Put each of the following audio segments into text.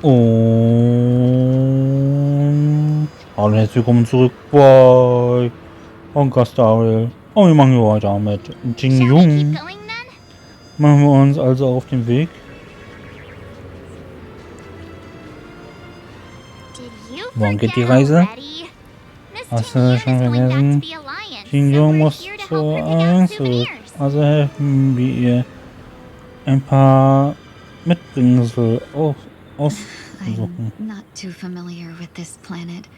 Und hallo und herzlich willkommen zurück bei Honkai. Und wir machen hier weiter mit Jing Jung. Machen wir uns also auf den Weg. Wohin geht die Reise? Hast du schon vergessen? Jing Jung muss zur Allianz zurück. Also helfen wir ihr ein paar Mitbringsel aussuchen. I'm not too familiar with this planet.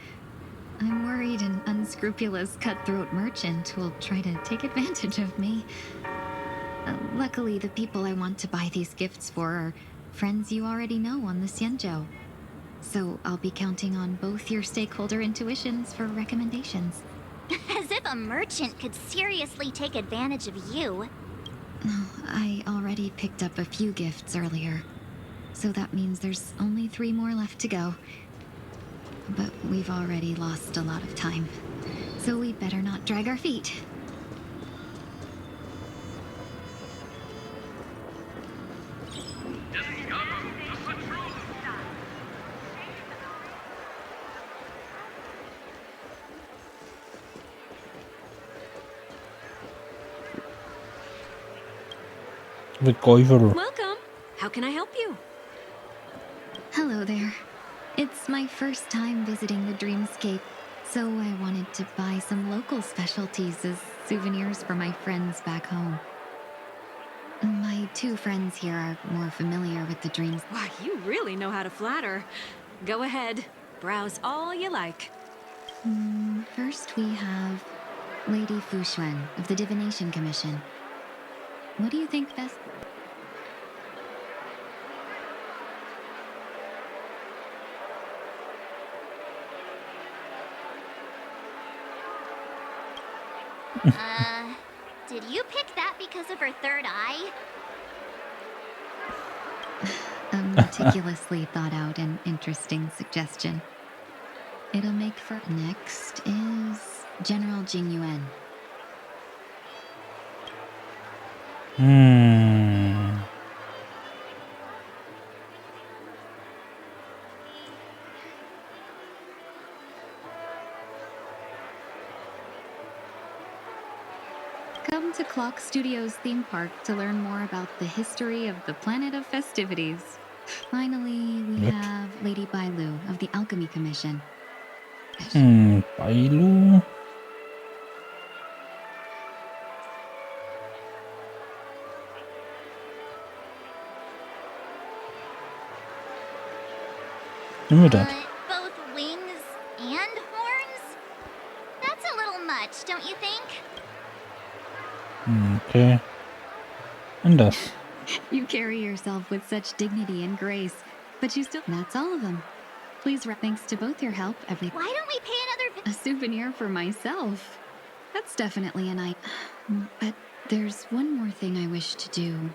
I'm worried an unscrupulous cutthroat merchant will try to take advantage of me. Luckily, the people I want to buy these gifts for are friends you already know on the Xianzhou. So I'll be counting on both your stakeholder intuitions for recommendations. As if a merchant could seriously take advantage of you. I already picked up a few gifts earlier. So that means there's only 3 more left to go. But we've already lost a lot of time. So we'd better not drag our feet. Welcome. How can I help you? Hello there. It's my first time visiting the Dreamscape, so I wanted to buy some local specialties as souvenirs for my friends back home. My 2 friends here are more familiar with the dreams. Why, you really know how to flatter. Go ahead. Browse all you like. First we have Lady Fuxuan of the Divination Commission. What do you think best? Did you pick that because of her third eye? A meticulously thought out and interesting suggestion. It'll make for... Next is General Jing Yuan. Come to Clock Studios theme park to learn more about the history of the planet of festivities. Finally, we have Lady Bailu of the Alchemy Commission. Bailu. Nehmen wir das. Both wings and horns? That's a little much, don't you think? Okay. And das. You carry yourself with such dignity and grace, but you still... That's all of them. Please, thanks to both your help, Why don't we pay another... A souvenir for myself. That's definitely an But there's one more thing I wish to do.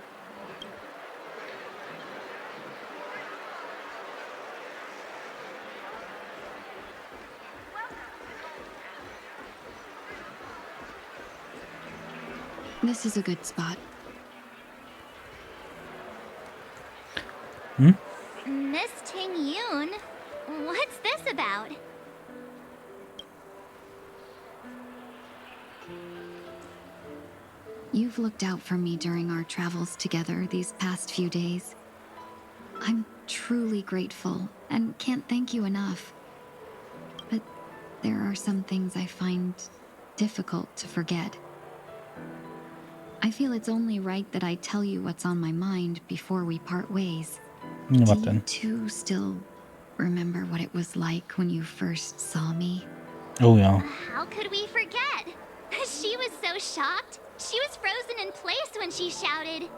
This is a good spot. Miss Ting Yoon? What's this about? You've looked out for me during our travels together these past few days. I'm truly grateful and can't thank you enough. But there are some things I find difficult to forget. I feel it's only right that I tell you what's on my mind before we part ways. Do you too still remember what it was like when you first saw me? Oh yeah. How could we forget? She was so shocked. She was frozen in place when she shouted.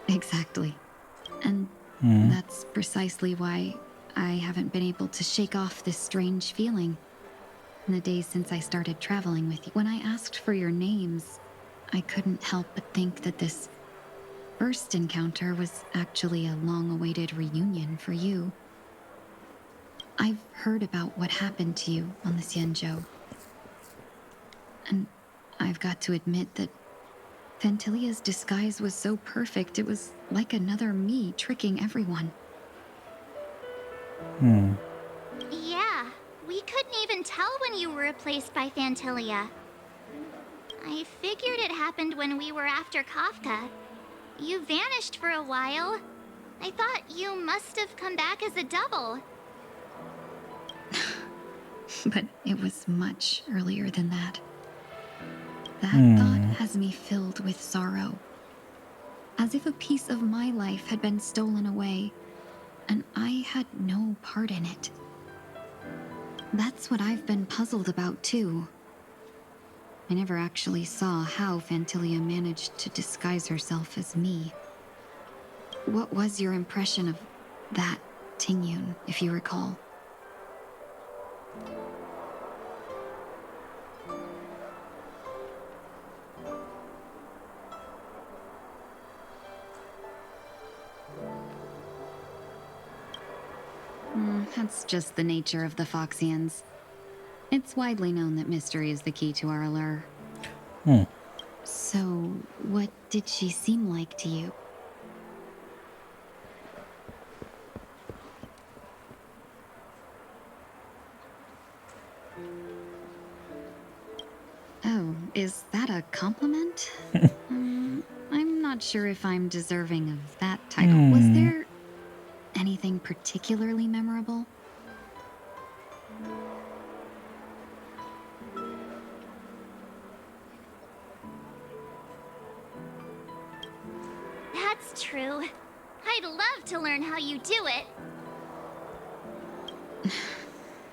Exactly. And that's precisely why I haven't been able to shake off this strange feeling in the days since I started traveling with you. When I asked for your names, I couldn't help but think that this first encounter was actually a long-awaited reunion for you. I've heard about what happened to you on the Xianzhou. And I've got to admit that Fantilia's disguise was so perfect, it was like another me tricking everyone. Yeah, we couldn't even tell when you were replaced by Fantilia. I figured it happened when we were after Kafka. You vanished for a while. I thought you must have come back as a double. But it was much earlier than that. That thought has me filled with sorrow. As if a piece of my life had been stolen away, and I had no part in it. That's what I've been puzzled about, too. I never actually saw how Fantilia managed to disguise herself as me. What was your impression of that Tingyun, if you recall? That's just the nature of the Foxians. It's widely known that mystery is the key to our allure. So, what did she seem like to you? Oh, is that a compliment? I'm not sure if I'm deserving of that title. Was there anything particularly memorable? That's true. I'd love to learn how you do it.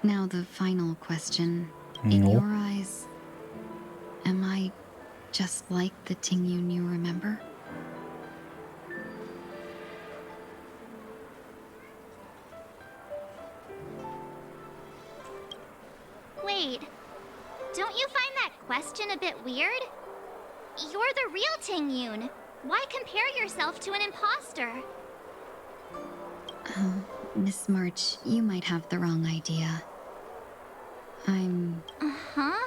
Now the final question. In your eyes, am I just like the Tingyun you remember? Wait, don't you find that question a bit weird? You're the real Tingyun. Why compare yourself to an imposter? Miss March, you might have the wrong idea. I'm... Uh-huh?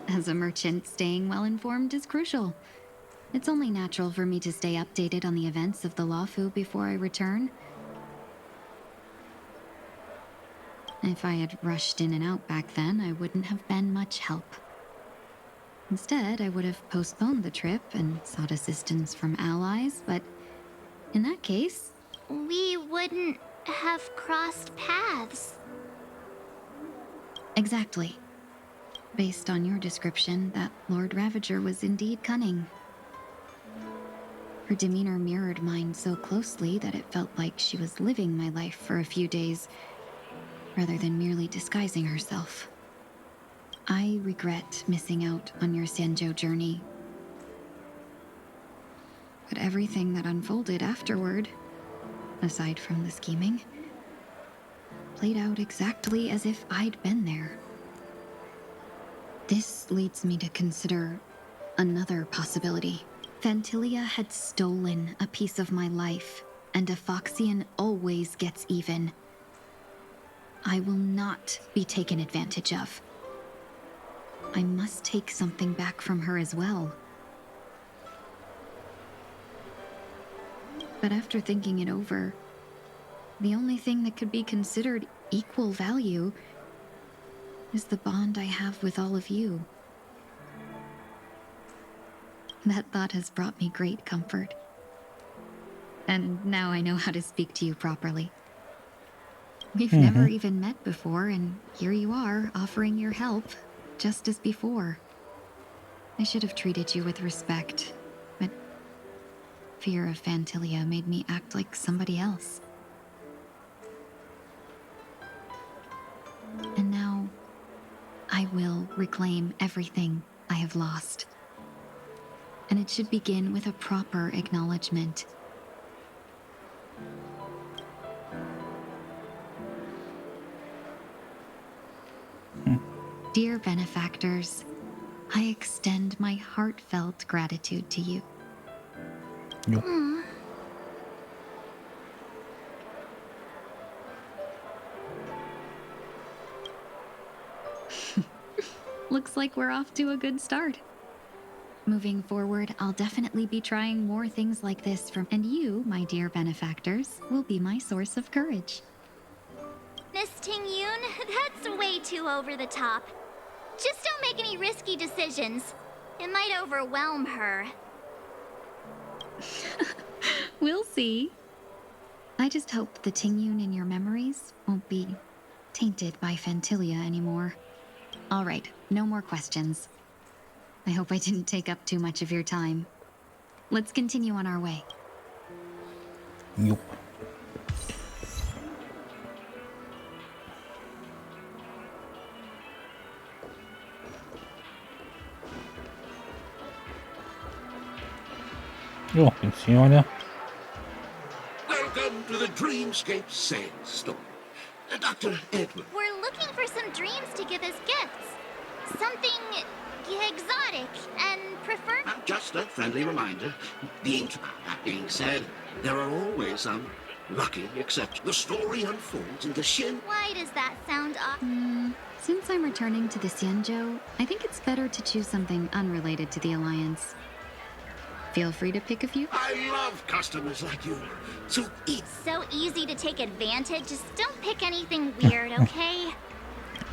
As a merchant, staying well-informed is crucial. It's only natural for me to stay updated on the events of the Lawfu before I return. If I had rushed in and out back then, I wouldn't have been much help. Instead, I would have postponed the trip and sought assistance from allies, but in that case... We wouldn't have crossed paths. Exactly. Based on your description, that Lord Ravager was indeed cunning. Her demeanor mirrored mine so closely that it felt like she was living my life for a few days, rather than merely disguising herself. I regret missing out on your Sanjo journey. But everything that unfolded afterward, aside from the scheming, played out exactly as if I'd been there. This leads me to consider another possibility. Fantilia had stolen a piece of my life, and a Foxian always gets even. I will not be taken advantage of. I must take something back from her as well. But after thinking it over, the only thing that could be considered equal value is the bond I have with all of you. That thought has brought me great comfort. And now I know how to speak to you properly. We've never even met before, and here you are, offering your help, just as before. I should have treated you with respect, but fear of Fantilia made me act like somebody else. And now, I will reclaim everything I have lost. And it should begin with a proper acknowledgement. Dear benefactors, I extend my heartfelt gratitude to you. Looks like we're off to a good start. Moving forward, I'll definitely be trying more things like this and you, my dear benefactors, will be my source of courage. Miss Ting-yoon, that's way too over the top. Just don't make any risky decisions. It might overwhelm her. We'll see. I just hope the Ting-yoon in your memories won't be tainted by Phantilia anymore. All right, no more questions. I hope I didn't take up too much of your time. Let's continue on our way. Jupp. Jo, geht's hier weiter? Welcome to the Dreamscape Sales Store. Dr. Edward. We're looking for some dreams to give as gifts. Something exotic and preferred. Just a friendly reminder. That being said, there are always some lucky exceptions. The story unfolds in the Shin. Why does that sound off? Since I'm returning to the Xianzhou, I think it's better to choose something unrelated to the Alliance. Feel free to pick a few. I love customers like you. So eat. So easy to take advantage. Just don't pick anything weird, okay?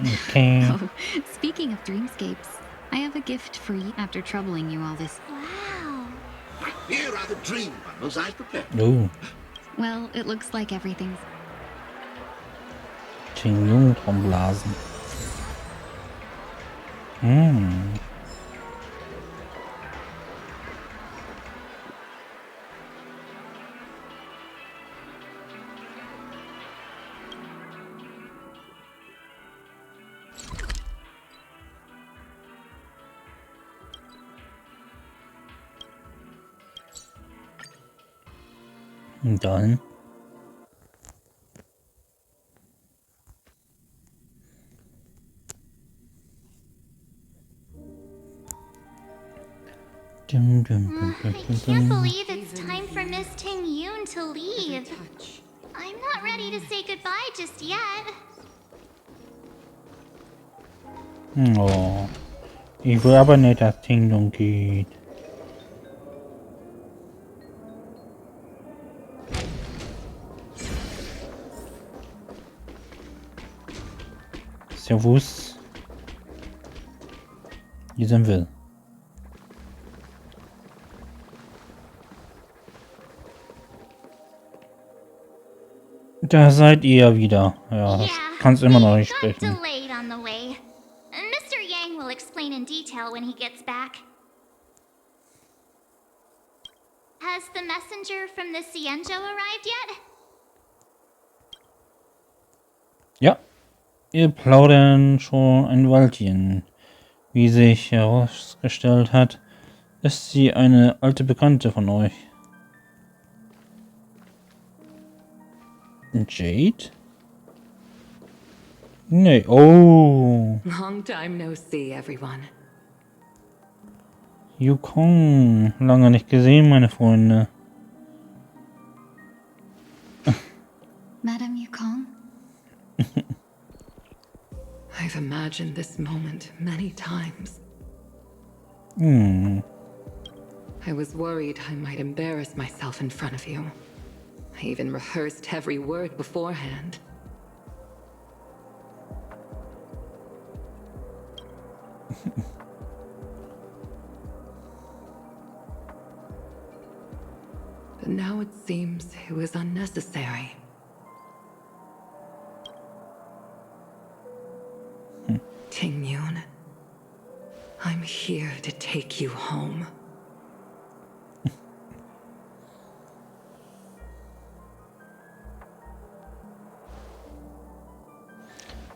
Okay. Oh, speaking of dreamscapes, I have a gift for you after troubling you all this. Wow. Here are the dream bundles I prepared. Oh, Well, it looks like everything's... Ting-yoon Traumblasen. Und dann. I can't believe it's time for Miss Ting-yoon to leave. I'm not ready to say goodbye just yet. Oh, ich will aber nicht, dass Ting-yoon geht. Servus. Hier sind wir. Da seid ihr wieder. Ja, ich kann's immer noch nicht got sprechen. delayed on the way. Mr. Yang will explain in detail when he gets back. Has the messenger from the Xianzhou arrived yet? Ja, wir plaudern schon ein Weilchen. Wie sich herausgestellt hat, ist sie eine alte Bekannte von euch. Jade? Nee, oh. Long time no see, everyone. Yukong, lange nicht gesehen, meine Freunde. Madame Yukong? I've imagined this moment many times. I was worried I might embarrass myself in front of you. I even rehearsed every word beforehand. But now it seems it was unnecessary. Ting-yoon, I'm here to take you home.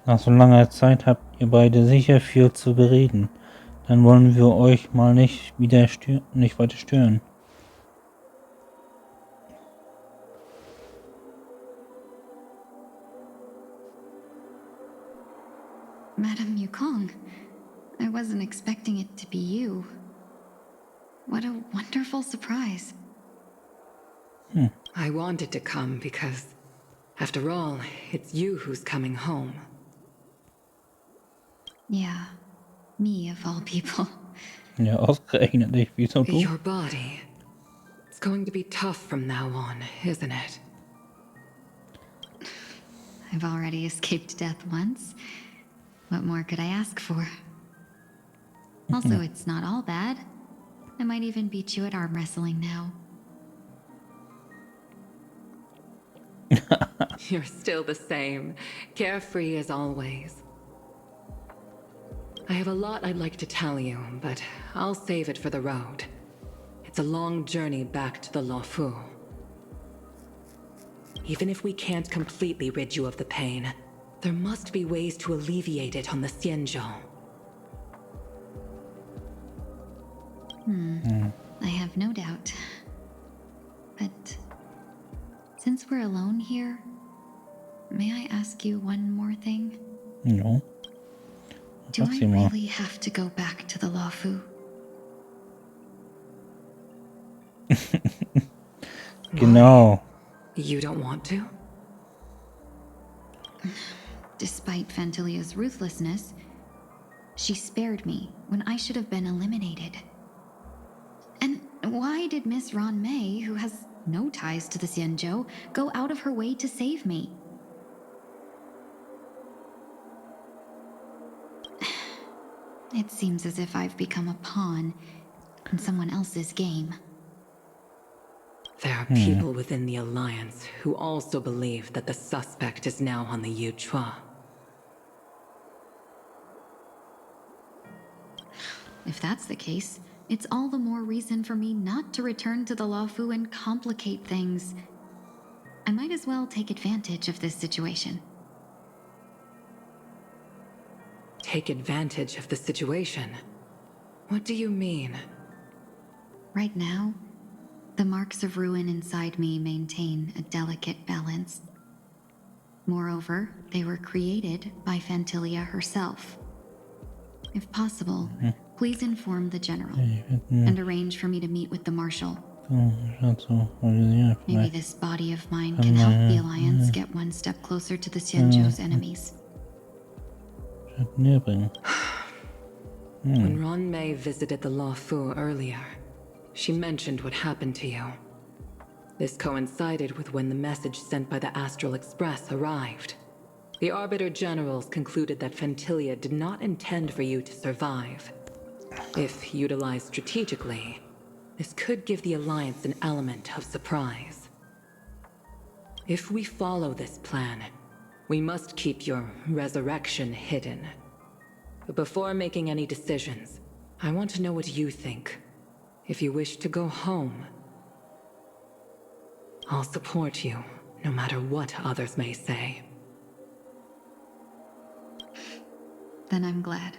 Nach so langer Zeit habt ihr beide sicher viel zu bereden. Dann wollen wir euch mal nicht weiter stören. Madame Yukong, I wasn't expecting it to be you. What a wonderful surprise. I wanted to come because, after all, it's you who's coming home. Yeah, Me of all people. Ja, ausgerechnet nicht. Wieso du? Your body. It's going to be tough from now on, isn't it? I've already escaped death once. What more could I ask for? Also, it's not all bad. I might even beat you at arm wrestling now. You're still the same, carefree as always. I have a lot I'd like to tell you, but I'll save it for the road. It's a long journey back to the Luofu. Even if we can't completely rid you of the pain, there must be ways to alleviate it on the Xianzhou. I have no doubt. But since we're alone here, may I ask you one more thing? Ja. Do Sag I sie mal. really have to go back to the Luofu? Genau. You don't want to? Despite Fantilia's ruthlessness, she spared me when I should have been eliminated. And why did Miss Ron May, who has no ties to the Xianzhou, go out of her way to save me? It seems as if I've become a pawn in someone else's game. There are people within the Alliance who also believe that the suspect is now on the Yuchua. If that's the case, it's all the more reason for me not to return to the Luofu and complicate things. I might as well take advantage of this situation. Take advantage of the situation? What do you mean? Right now, the marks of ruin inside me maintain a delicate balance. Moreover, they were created by Fantilia herself. If possible, please inform the General and arrange for me to meet with the Marshal. Maybe this body of mine can help the Alliance get one step closer to the Xianzhou's enemies. Näher. When Ron May visited the Luofu earlier, she mentioned what happened to you. This coincided with when the message sent by the Astral Express arrived. The Arbiter Generals concluded that Fantilia did not intend for you to survive. If utilized strategically, this could give the Alliance an element of surprise. If we follow this plan, we must keep your resurrection hidden. But before making any decisions, I want to know what you think. If you wish to go home, I'll support you, no matter what others may say. Then I'm glad.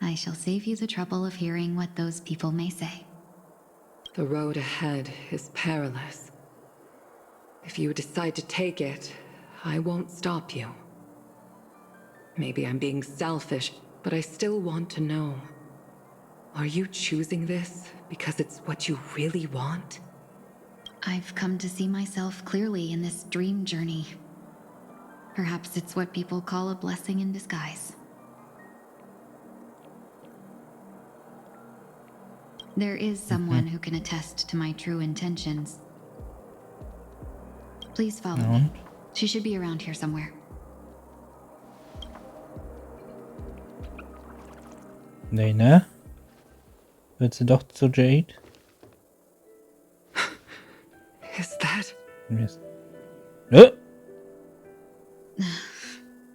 I shall save you the trouble of hearing what those people may say. The road ahead is perilous. If you decide to take it, I won't stop you. Maybe I'm being selfish, but I still want to know. Are you choosing this because it's what you really want? I've come to see myself clearly in this dream journey. Perhaps it's what people call a blessing in disguise. There is someone who can attest to my true intentions. Please follow me. She should be around here somewhere. Nee, ne? Wird sie doch zu Jade? Is that... Mist.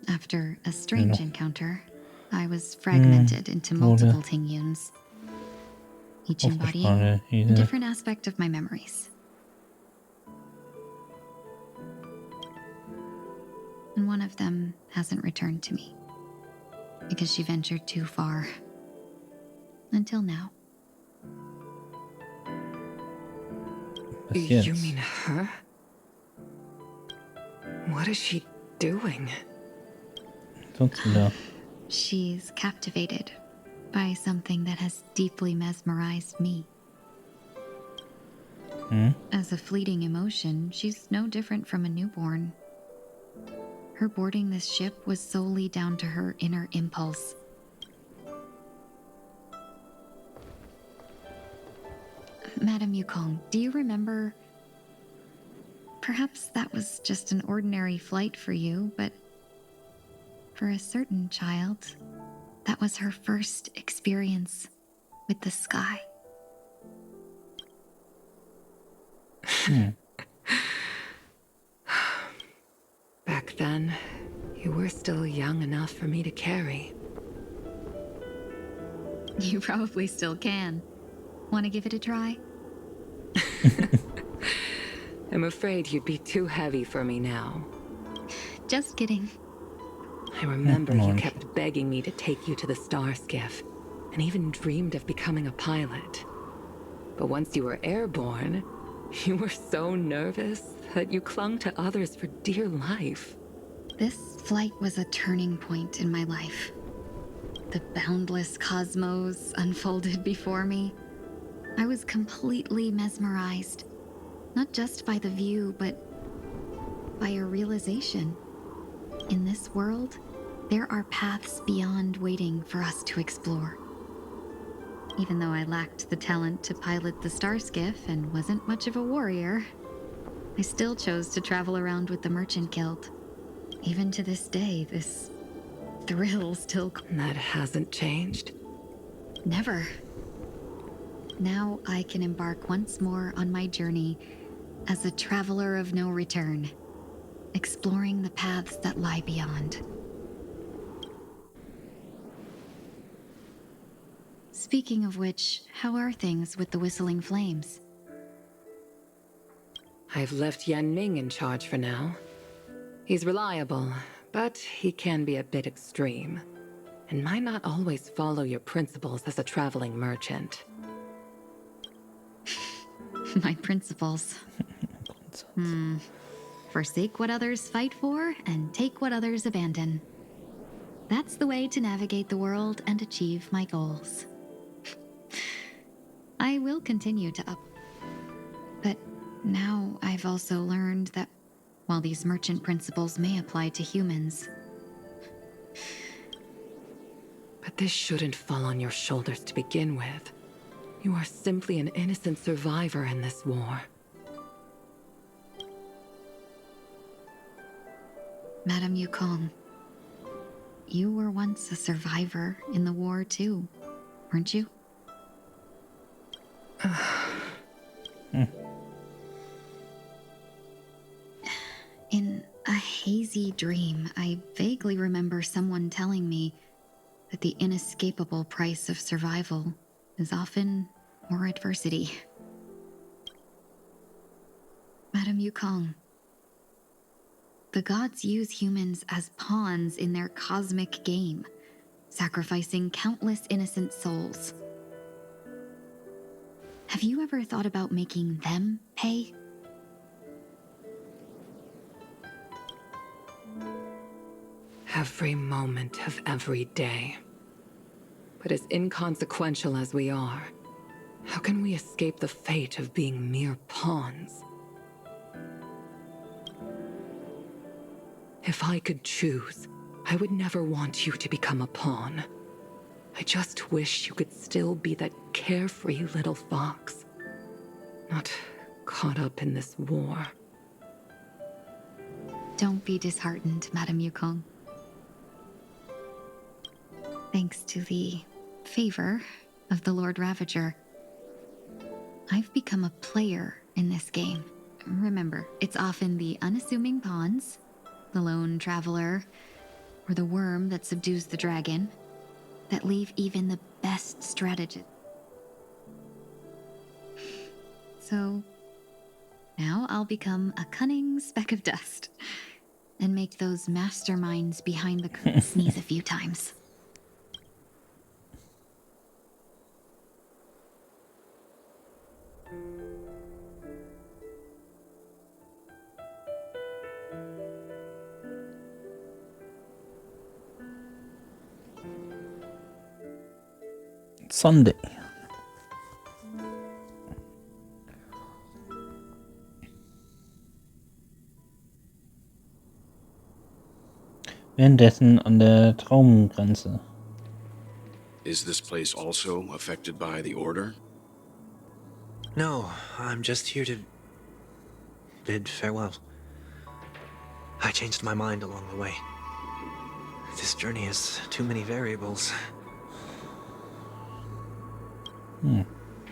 After a strange encounter, I was fragmented into multiple Tingyuns, each embodying a different aspect of my memories. And one of them hasn't returned to me, because she ventured too far. Until now. You mean her? What is she doing? She's captivated by something that has deeply mesmerized me. As a fleeting emotion, she's no different from a newborn. Her boarding this ship was solely down to her inner impulse. Madame Yukong, do you remember? Perhaps that was just an ordinary flight for you, but for a certain child, that was her first experience with the sky. Back then, you were still young enough for me to carry. You probably still can. Want to give it a try? I'm afraid you'd be too heavy for me now. Just kidding. I remember you kept begging me to take you to the star skiff, and even dreamed of becoming a pilot. But once you were airborne, you were so nervous that you clung to others for dear life. This flight was a turning point in my life. The boundless cosmos unfolded before me. I was completely mesmerized, not just by the view, but by a realization. In this world, there are paths beyond waiting for us to explore. Even though I lacked the talent to pilot the star skiff and wasn't much of a warrior, I still chose to travel around with the Merchant Guild. Even to this day, this thrill still... That hasn't changed? Never. Now I can embark once more on my journey as a traveler of no return, exploring the paths that lie beyond. Speaking of which, how are things with the Whistling Flames? I've left Yan Ming in charge for now. He's reliable, but he can be a bit extreme, and might not always follow your principles as a traveling merchant. My principles. Forsake what others fight for, and take what others abandon. That's the way to navigate the world and achieve my goals. I will continue to but now I've also learned that while these merchant principles may apply to humans, But this shouldn't fall on your shoulders to begin with. You are simply an innocent survivor in this war. Madame Yukong, you were once a survivor in the war too, weren't you? In a hazy dream, I vaguely remember someone telling me that the inescapable price of survival is often more adversity. Madame Yukong, the gods use humans as pawns in their cosmic game, sacrificing countless innocent souls. Have you ever thought about making them pay? Every moment of every day. But as inconsequential as we are, how can we escape the fate of being mere pawns? If I could choose, I would never want you to become a pawn. I just wish you could still be that carefree little fox, not caught up in this war. Don't be disheartened, Madame Yukong. Thanks to the favor of the Lord Ravager, I've become a player in this game. Remember, it's often the unassuming pawns, the lone traveler, or the worm that subdues the dragon, that leave even the best strategists. So, now I'll become a cunning speck of dust, and make those masterminds behind the curtain sneeze a few times. Sunday. Währenddessen an der Traumgrenze. Is this place also affected by the Order? No, I'm just here to bid farewell. I changed my mind along the way. This journey has too many variables.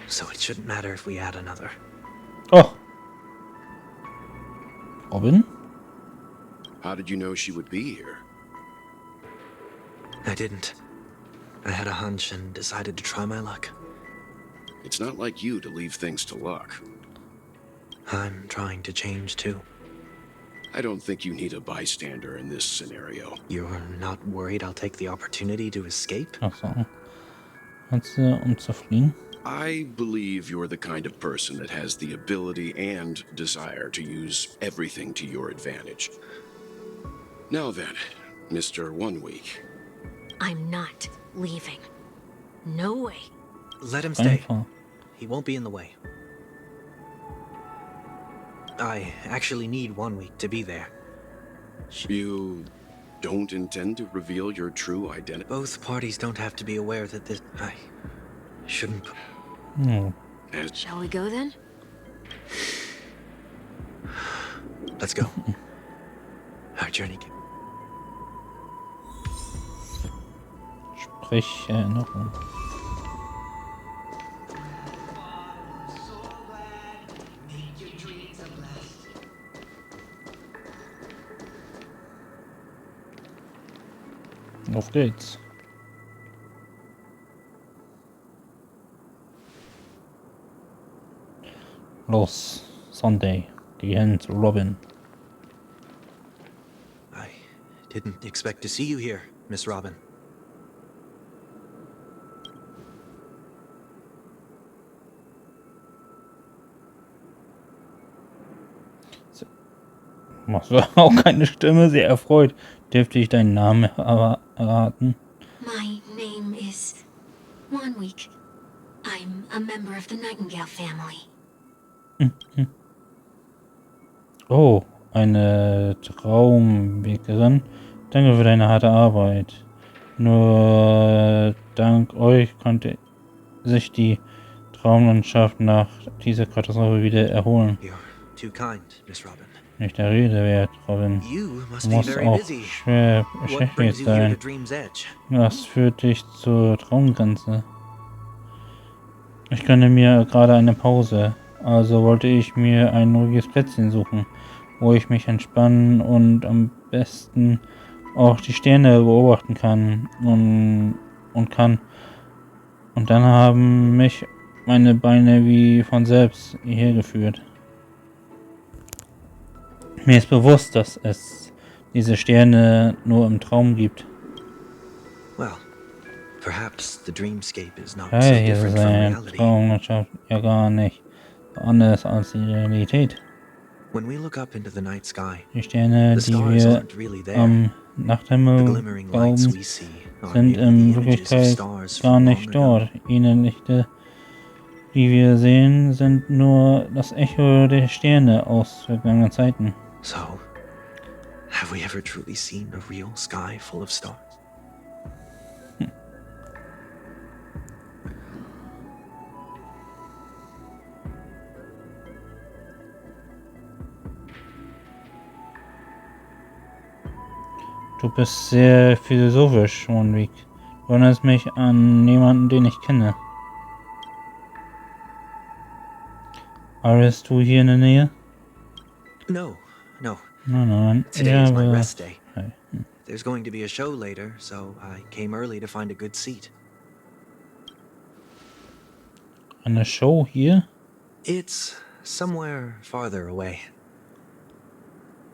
So it shouldn't matter if we add another. Oh. Robin? How did you know she would be here? I didn't. I had a hunch and decided to try my luck. It's not like you to leave things to luck. I'm trying to change too. I don't think you need a bystander in this scenario. You're not worried I'll take the opportunity to escape? Ach so. Hat sie zu fliehen? I believe you're the kind of person that has the ability and desire to use everything to your advantage. Now then, Mr. 1 Week. I'm not leaving. No way. Let him stay. Einfach. He won't be in the way. I actually need 1 week to be there. You don't intend to reveal your true identity? Both parties don't have to be aware that this... I shouldn't... Shall we go then? Let's go. Our journey... Sprich Erinnerung. Auf geht's. Los, Sunday. Geh hin zu Robin. I didn't expect to see you here, Miss Robin. Machst du auch keine Stimme? Sehr erfreut. Dürfte ich deinen Namen erraten? My name is 1 Week. I'm a member of the Nightingale family. Oh, eine Traumwegerin. Danke für deine harte Arbeit. Nur dank euch konnte sich die Traumlandschaft nach dieser Katastrophe wieder erholen. You're too kind, Miss Robin. Nicht der Rede wert, Robin. You Du must be musst very auch busy. schwer What beschäftigt brings you here sein. to Dream's Edge? Was führt dich zur Traumgrenze? Ich gönne mir gerade eine Pause, also wollte ich mir ein ruhiges Plätzchen suchen, wo ich mich entspannen und am besten auch die Sterne beobachten kann und kann. Und dann haben mich meine Beine wie von selbst hierher geführt. Mir ist bewusst, dass es diese Sterne nur im Traum gibt. Well, perhaps the dreamscape is not so Hey, hier ist different from eine reality. Traumlandschaft ja gar nicht anders als die Realität. When we look up into the night sky, Die Sterne, the die stars wir aren't really there. am The Nachthimmel glimmering lights glauben, we see are sind merely in the images of Wirklichkeit stars gar from nicht long ago. dort. Jene Lichter, die wir sehen, sind nur das Echo der Sterne aus vergangenen Zeiten. So, have we ever truly seen a real sky full of stars? Du bist sehr philosophisch, Monwig. Du erinnerst mich an jemanden, den ich kenne. Arbeitest du hier in der Nähe? No, no. Nein. Today is my aber- rest day. Hey. There's going to be a show later, so I came early to find a good seat. Eine Show hier? It's somewhere farther away.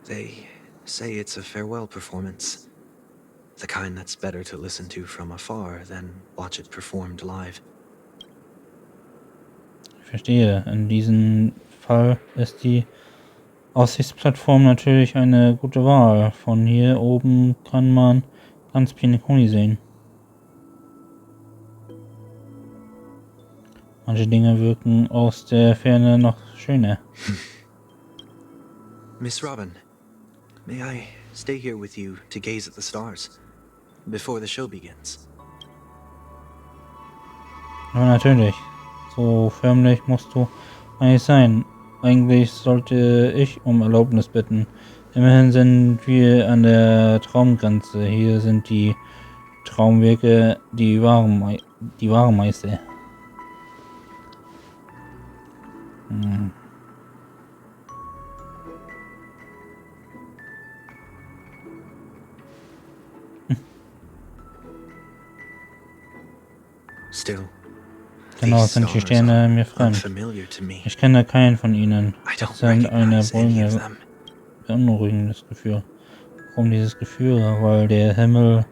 They say it's a farewell performance. The kind that's better to listen to from afar than watch it performed live. Ich verstehe. In diesem Fall ist die Aussichtsplattform natürlich eine gute Wahl. Von hier oben kann man ganz Pinikoni sehen. Manche Dinge wirken aus der Ferne noch schöner. Miss Robin, may I stay here with you to gaze at the stars before the show begins? Aber natürlich, so förmlich musst du Kann nicht sein. Eigentlich sollte ich um Erlaubnis bitten. Immerhin sind wir an der Traumgrenze. Hier sind die Traumwerke, die wahren Meister. Still, Genau, these sind die stars Sterne are mir fremd. unfamiliar to me. Ich kenne keinen von ihnen. I Das don't sind eine recognize any of them. beunruhigendes Gefühl. Warum dieses Gefühl? Weil der Himmel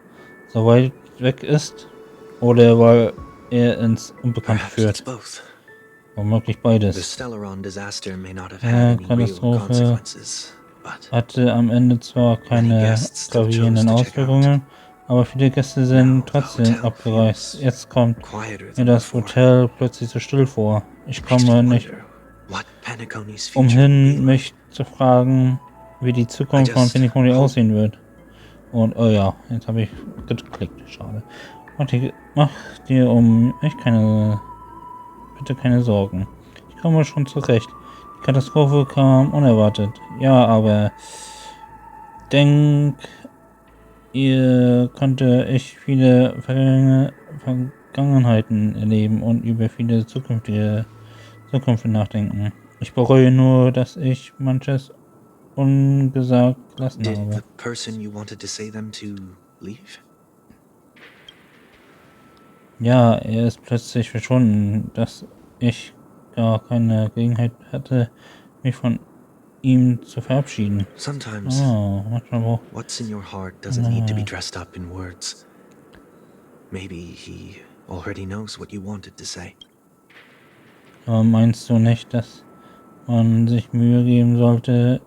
so weit weg ist? Oder weil er ins Unbekannte Perhaps it's führt? both. Womöglich The beides. Stellaron disaster may not have Ja, had any real Katastrophe consequences, but hatte am Ende zwar keine gravierenden Auswirkungen, aber viele Gäste sind trotzdem abgereist. Jetzt kommt quieter mir than das before. Hotel plötzlich so still vor. Ich Makes me komme nicht wonder what Penacony's future will umhin, be mich zu fragen, wie die Zukunft von Spielmodi aussehen wird. Und oh ja, jetzt habe ich geklickt. Schade. Mach dir um echt bitte keine Sorgen. Ich komme schon zurecht. Die Katastrophe kam unerwartet. Ja, aber ihr konnte ich viele Vergangenheiten erleben und über viele Zukunft nachdenken. Ich bereue nur, dass ich manches ungesagt gelassen Did habe. the person you wanted to say them to leave? Ja, er ist plötzlich verschwunden, dass ich gar keine Gelegenheit hatte, mich von ihm zu verabschieden. Sometimes Manchmal what's in your heart doesn't need to be dressed up in words. Maybe he already knows what you wanted to say. Aber meinst du nicht, dass man sich Mühe geben sollte,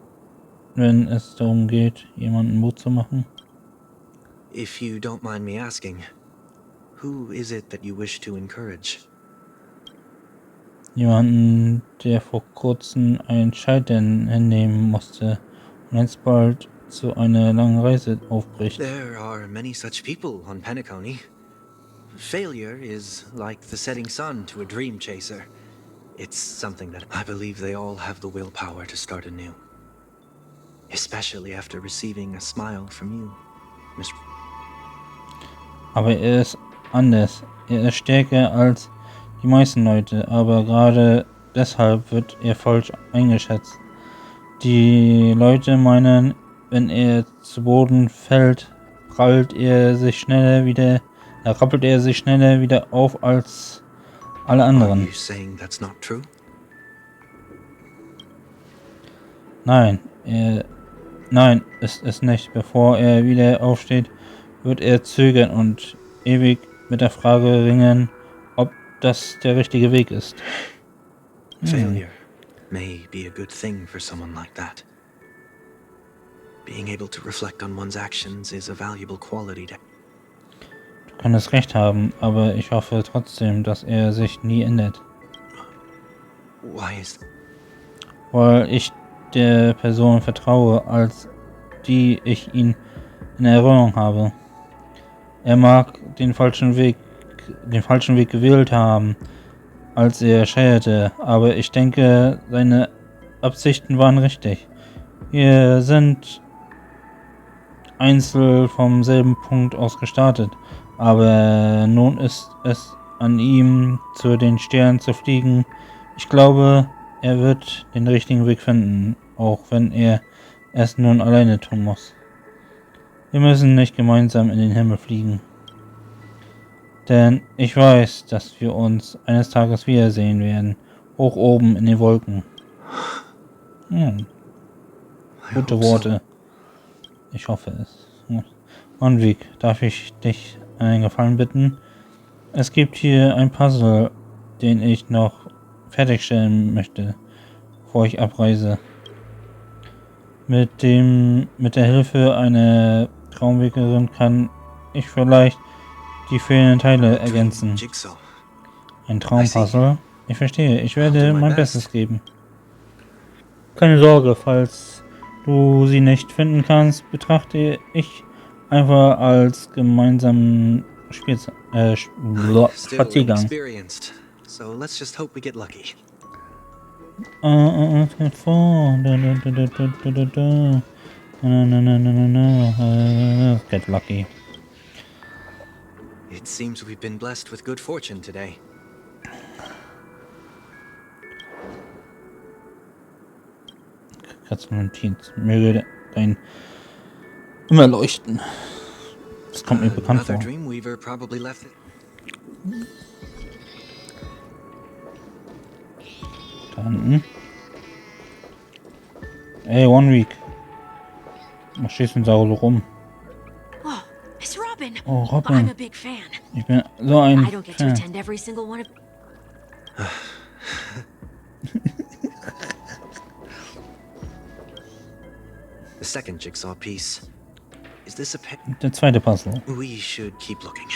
wenn es darum geht, jemanden Mut zu machen? If you don't mind me asking, who is it that you wish to encourage? Jemanden, der vor kurzem ein Scheitern hinnehmen musste und jetzt bald zu einer langen Reise aufbricht. There are many such people on Penacony. Failure is like the setting sun to a dream chaser. It's something that I believe they all have the willpower to start anew. Especially after receiving a smile from you, Miss. Aber er ist anders. Er ist stärker als die meisten Leute, aber gerade deshalb wird er falsch eingeschätzt. Die Leute meinen, wenn er zu Boden fällt, rappelt er sich schneller wieder auf als alle anderen. Are you saying that's not true? Nein, ist es nicht. Bevor er wieder aufsteht, wird er zögern und ewig mit der Frage ringen, ob das der richtige Weg ist. Failure may be a good thing for someone like that. Being able to reflect on one's actions is a valuable quality to... Du kannst recht haben, aber ich hoffe trotzdem, dass er sich nie ändert. Why is... Weil ich der Person vertraue, als die ich ihn in Erinnerung habe. Er mag den falschen Weg gewählt haben, als er scheiterte, aber ich denke, seine Absichten waren richtig. Wir sind einzeln vom selben Punkt aus gestartet, aber nun ist es an ihm, zu den Sternen zu fliegen. Ich glaube, er wird den richtigen Weg finden, auch wenn er es nun alleine tun muss. Wir müssen nicht gemeinsam in den Himmel fliegen. Denn ich weiß, dass wir uns eines Tages wiedersehen werden, hoch oben in den Wolken. Gute Worte. Ich hoffe es. Manvik, darf ich dich einen Gefallen bitten? Es gibt hier ein Puzzle, den ich noch fertigstellen möchte, bevor ich abreise. Mit der Hilfe einer Traumwegerin kann ich vielleicht die fehlenden Teile ergänzen. Ein Traumpuzzle? Ich verstehe, ich werde mein Bestes geben. Keine Sorge, falls du sie nicht finden kannst, betrachte ich einfach als gemeinsamen Spaziergang. Tritt vor. Get lucky. It seems we've been blessed with good fortune today. Notiz. Möge dein immer leuchten. Das kommt mir bekannt Another vor. Dreamweaver probably left it. Da hinten. Ey, One Week. Was stehst du denn da rum? Oh, it's Robin. Oh, I'm Robin. a big fan. Ich bin so ein I don't get to Fan. attend every single one of. The second jigsaw piece. Is this a pet? Der zweite Puzzle. We should keep looking.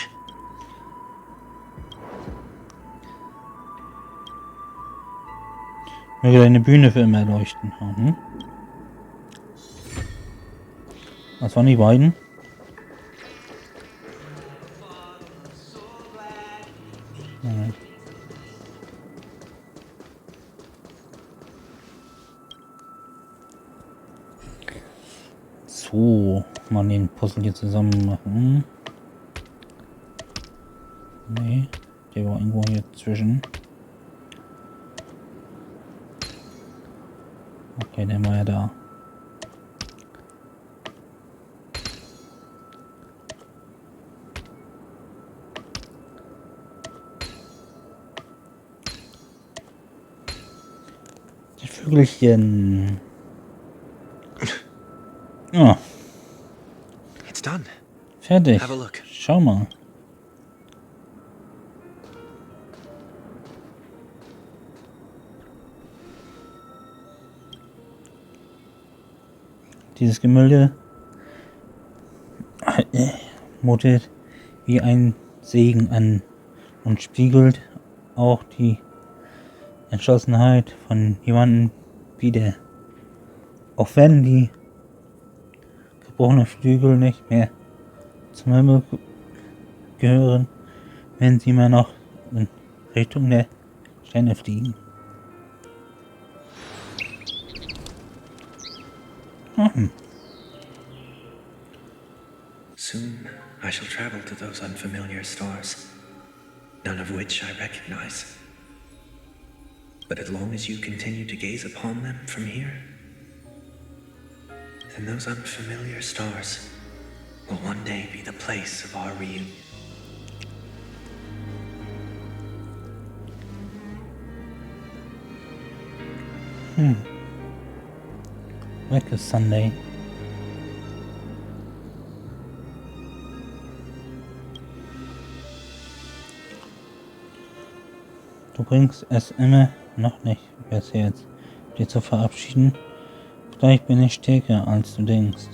Möge deine Bühne für immer leuchten. Mhm. Was waren die beiden? Mhm. So, mal den Puzzle hier zusammen machen. Nee, der war irgendwo hier zwischen. Okay, der war ja da. Die Vögelchen. Ah, It's done. fertig. Have a look. Schau mal. Dieses Gemälde mutet wie ein Segen an und spiegelt auch die Entschlossenheit von jemandem wider. Auch wenn die gebrochenen Flügel nicht mehr zum Himmel gehören, wenn sie immer noch in Richtung der Sterne fliegen. Soon I shall travel to those unfamiliar stars, none of which I recognize. But as long as you continue to gaze upon them from here, then those unfamiliar stars will one day be the place of our reunion. Like a Sunday. Du bringst es immer noch nicht übers Herz, dir zu verabschieden. Vielleicht bin ich stärker, als du denkst.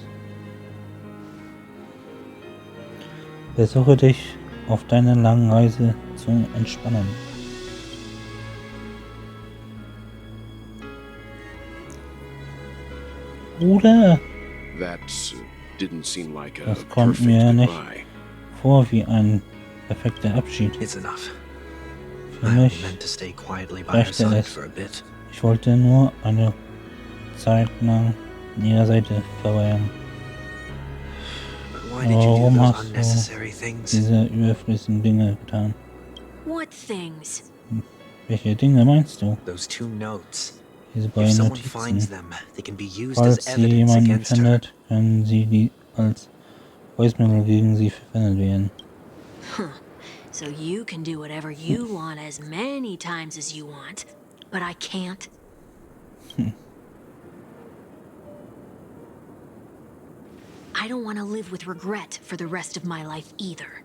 Versuche dich auf deiner langen Reise zu entspannen. Bruder, That didn't seem like a das kommt perfect mir nicht goodbye. vor wie ein perfekter Abschied. It's enough. Für I mich meant to stay quietly by her reichte side es. for a bit. Ich wollte nur eine Zeit lang an ihrer Seite verweilen. But why did you do Warum those hast unnecessary du things? diese überflüssigen Dinge getan? What things? Welche Dinge meinst du? Those two notes. Diese If beiden someone finds Notizen. them, they can be used Falls as sie evidence jemanden against her. findet, können sie die als Beweismittel gegen sie verwendet werden. So you can do whatever you want as many times as you want, but I can't. I don't want to live with regret for the rest of my life either.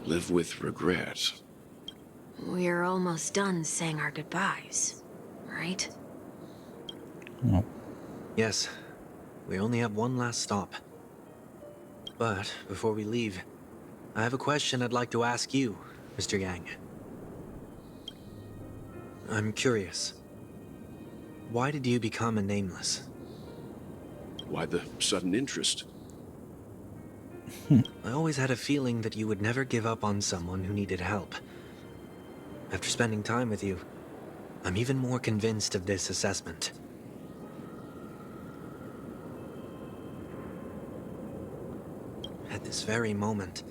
Live with regret. We're almost done saying our goodbyes, right? Ja. Yes, we only have one last stop. But before we leave, I have a question I'd like to ask you, Mr. Yang. I'm curious. Why did you become a nameless? Why the sudden interest? I always had a feeling that you would never give up on someone who needed help. After spending time with you, I'm even more convinced of this assessment. At this very moment,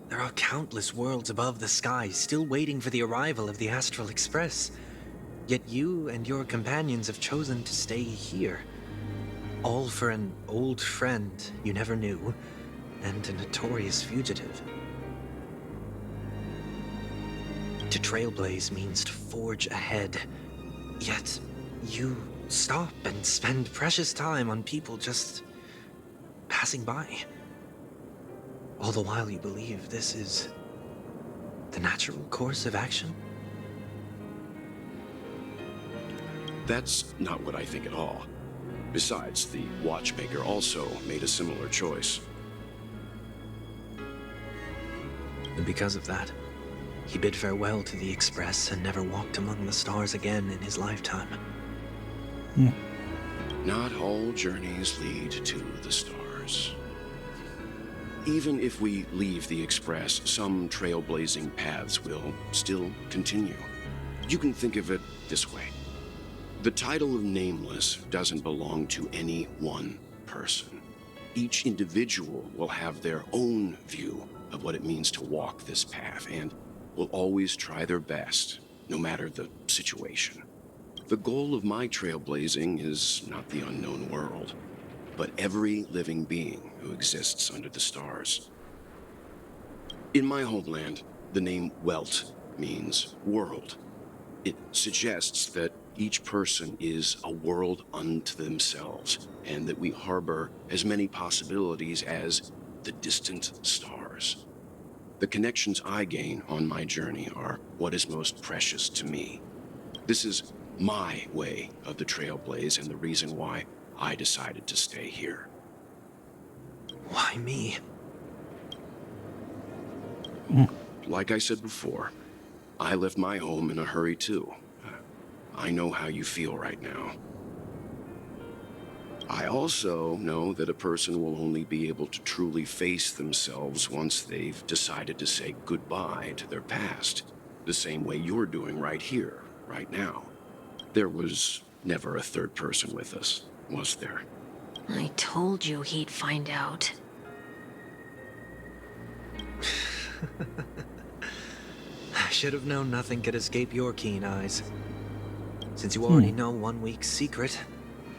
there are countless worlds above the sky still waiting for the arrival of the Astral Express. Yet you and your companions have chosen to stay here. All for an old friend you never knew, and a notorious fugitive. To trailblaze means to forge ahead. Yet, you stop and spend precious time on people just passing by. All the while you believe this is the natural course of action? That's not what I think at all. Besides, the watchmaker also made a similar choice. And because of that, he bid farewell to the Express and never walked among the stars again in his lifetime. Not all journeys lead to the stars. Even if we leave the Express, some trailblazing paths will still continue. You can think of it this way. The title of Nameless doesn't belong to any one person. Each individual will have their own view of what it means to walk this path, and will always try their best, no matter the situation. The goal of my trailblazing is not the unknown world, but every living being who exists under the stars. In my homeland, the name Welt means world. It suggests that each person is a world unto themselves, and that we harbor as many possibilities as the distant stars. The connections I gain on my journey are what is most precious to me. This is my way of the trailblaze and the reason why I decided to stay here. Why me? Like I said before, I left my home in a hurry too. I know how you feel right now. I also know that a person will only be able to truly face themselves once they've decided to say goodbye to their past, the same way you're doing right here, right now. There was never a third person with us, was there? I told you he'd find out. I should have known nothing could escape your keen eyes. Since you already know 1 week's secret,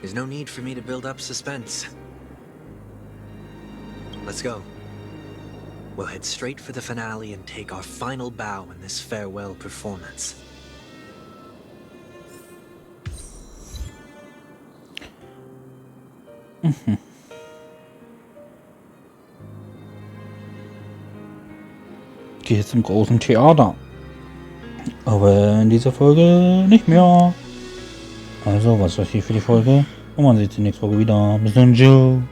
there's no need for me to build up suspense. Let's go. We'll head straight for the finale and take our final bow in this farewell performance. Die jetzt im großen Theater. Aber in dieser Folge nicht mehr. Also, was ist das hier für die Folge? Und man sieht sich nächste Woche wieder. Bis dann, ciao.